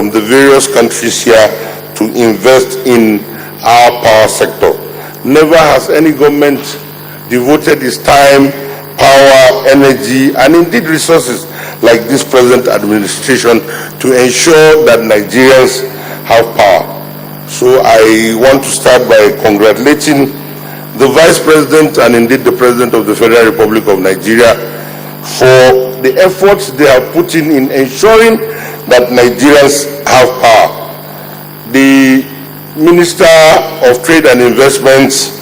from the various countries here to invest in our power sector. Never has any government devoted its time, power, energy, and indeed resources like this present administration to ensure that Nigerians have power. So I want to start by congratulating the Vice President and indeed the President of the Federal Republic of Nigeria for the efforts they have put in ensuring that Nigerians have power. The Minister of Trade and Investments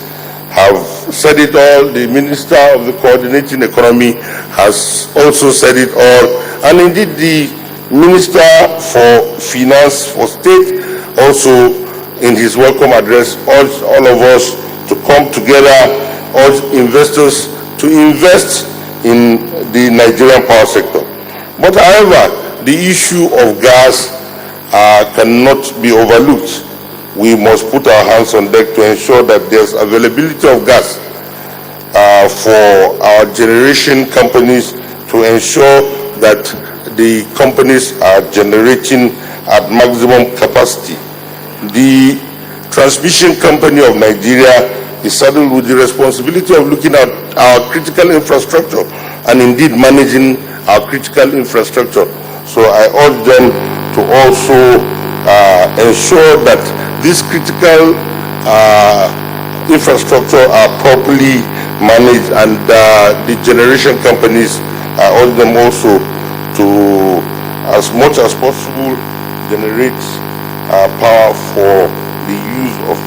have said it all. The Minister of the Coordinating Economy has also said it all. And indeed the Minister for Finance for State also in his welcome address urged all of us to come together, urge investors to invest in the Nigerian power sector. But however, the issue of gas cannot be overlooked. We must put our hands on deck to ensure that there's availability of gas for our generation companies, to ensure that the companies are generating at maximum capacity. The Transmission Company of Nigeria is saddled with the responsibility of looking at our critical infrastructure and indeed managing our critical infrastructure. So I urge them to also ensure that this critical infrastructure are properly managed, and the generation companies, I urge them also to, as much as possible, generate power for the use of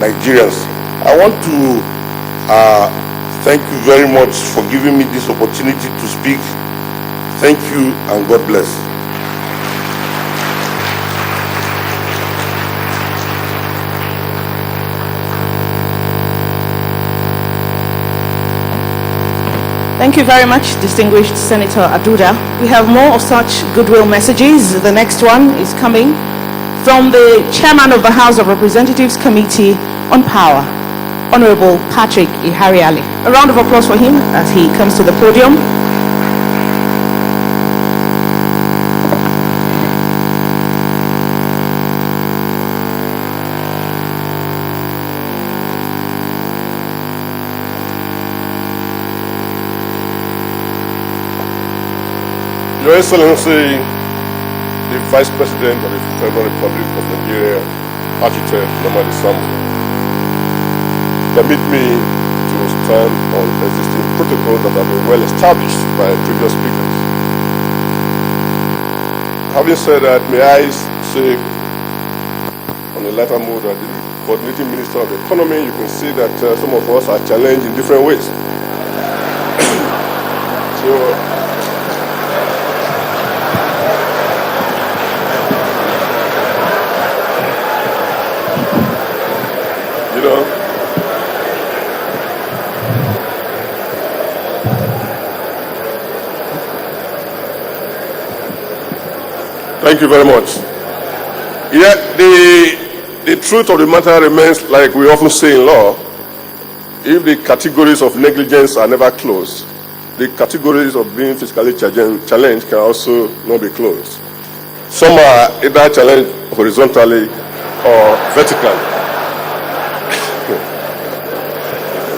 Nigerians. I want to thank you very much for giving me this opportunity to speak. Thank you and God bless. Thank you very much, distinguished Senator Aduda. We have more of such goodwill messages. The next one is coming from the Chairman of the House of Representatives Committee on Power, Honorable Patrick Ihariali. A round of applause for him as he comes to the podium. Your Excellency, the Vice President of the Federal Republic of Nigeria, Architect Nnamdi Kanu, permit me to stand on existing protocols that have been well established by previous speakers. Having said that, may I say on a lighter mode that the Coordinating Minister of the Economy, you can see that some of us are challenged in different ways. Thank you very much. Yet the truth of the matter remains, like we often say in law, if the categories of negligence are never closed, the categories of being fiscally challenged can also not be closed. Some are either challenged horizontally or vertically.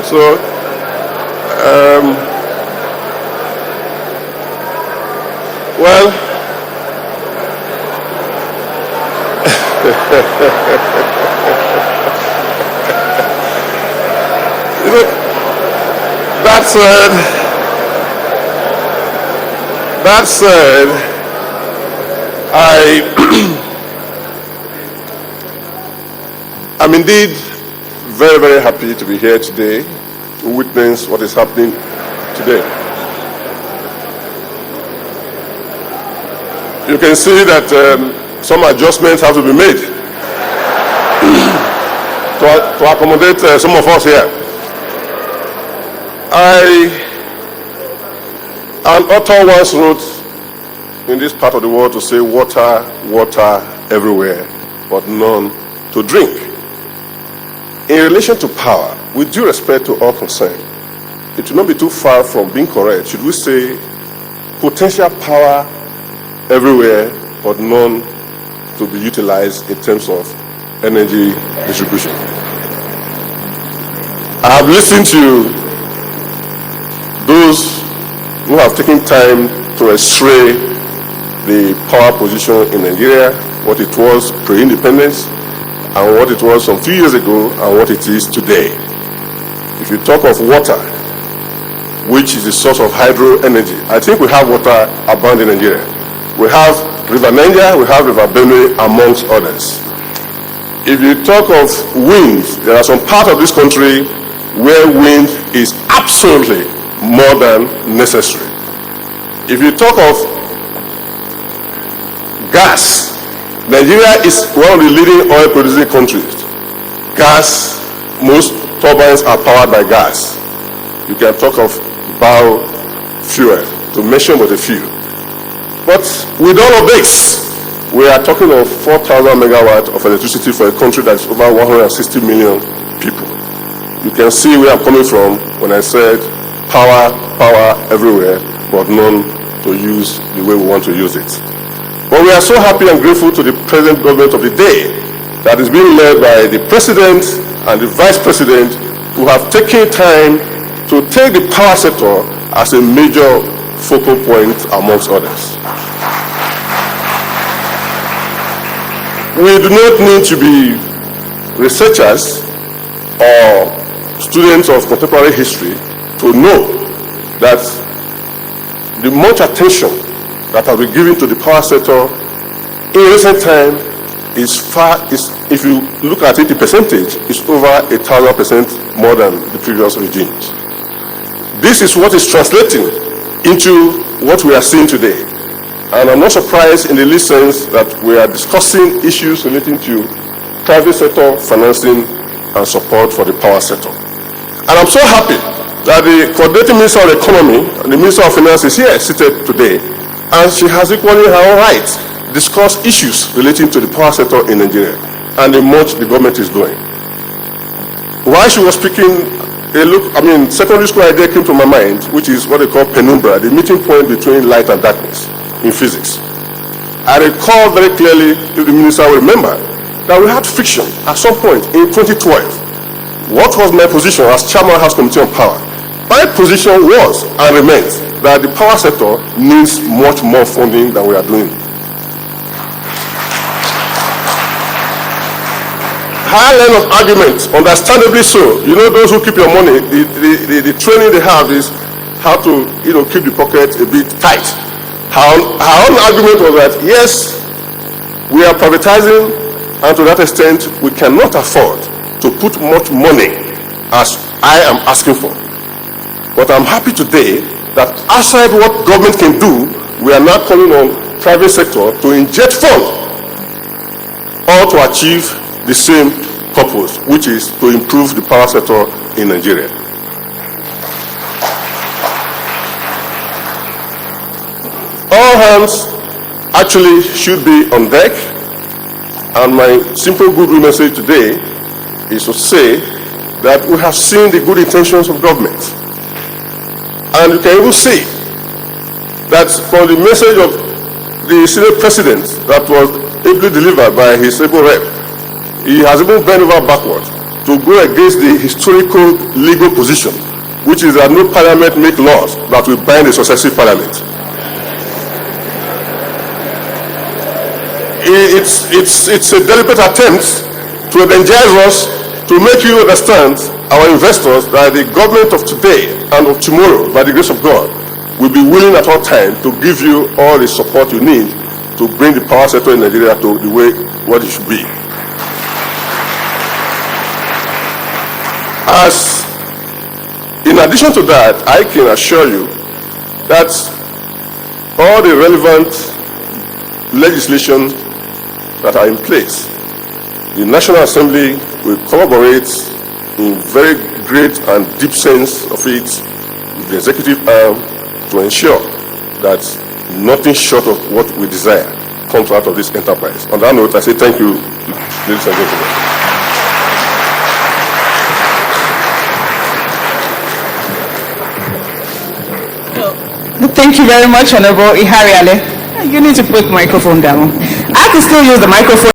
So, well, that said, I'm indeed very, very happy to be here today to witness what is happening today. You can see that some adjustments have to be made to accommodate some of us here. An author once wrote in this part of the world to say, water, water everywhere, but none to drink. In relation to power, with due respect to all concerned, it will not be too far from being correct should we say potential power everywhere, but none to be utilized in terms of energy distribution. I have listened to those who have taken time to x-ray the power position in Nigeria, what it was pre-independence, and what it was some few years ago, and what it is today. If you talk of water, which is the source of hydro energy, I think we have water abound in Nigeria. We have River Niger, we have River Benue, amongst others. If you talk of wind, there are some parts of this country where wind is absolutely more than necessary. If you talk of gas, Nigeria is one of the leading oil producing countries. Gas, most turbines are powered by gas. You can talk of biofuel, to mention but a few. But with all of this, we are talking of 4,000 megawatts of electricity for a country that is over 160 million people. You can see where I'm coming from when I said power everywhere, but none to use the way we want to use it. But we are so happy and grateful to the present government of the day that is being led by the president and the vice president, who have taken time to take the power sector as a major focal point amongst others. We do not need to be researchers or students of contemporary history to know that the much attention that has been given to the power sector in recent time is if you look at it, the percentage is over 1,000% more than the previous regimes. This is what is translating into what we are seeing today. And I'm not surprised in the least sense that we are discussing issues relating to private sector financing and support for the power sector. And I'm so happy that the coordinating Minister of Economy and the Minister of Finance is here seated today, and she has equally her own right discuss issues relating to the power sector in Nigeria and the much the government is doing. While she was speaking, secondary school idea came to my mind, which is what they call penumbra, the meeting point between light and darkness in physics. I recall very clearly, if the minister will remember, that we had friction at some point in 2012. What was my position as chairman of the House Committee on Power? My position was and remains that the power sector needs much more funding than we are doing. High line of argument, understandably so. You know, those who keep your money, the training they have is how to keep the pocket a bit tight. Her own argument was that yes, we are privatizing, and to that extent we cannot afford to put much money as I am asking for. But I'm happy today that outside what government can do, we are now calling on private sector to inject funds, all to achieve the same purpose, which is to improve the power sector in Nigeria. All hands actually should be on deck, and my simple goodwill message today is to say that we have seen the good intentions of government. And you can even see that from the message of the Senate President that was ably delivered by his able rep, he has even bent over backward to go against the historical legal position, which is that no parliament make laws that will bind a successive parliament. It's a deliberate attempt to evangelize us, to make you understand, our investors, that the government of today and of tomorrow, by the grace of God, will be willing at all times to give you all the support you need to bring the power sector in Nigeria to the way what it should be. As in addition to that, I can assure you that all the relevant legislation that are in place, the National Assembly will collaborate in very great and deep sense of it with the executive arm to ensure that nothing short of what we desire comes out of this enterprise. On that note, I say thank you, ladies and gentlemen. Thank you very much, Honorable Ihari Ale. You need to put the microphone down. I can still use the microphone.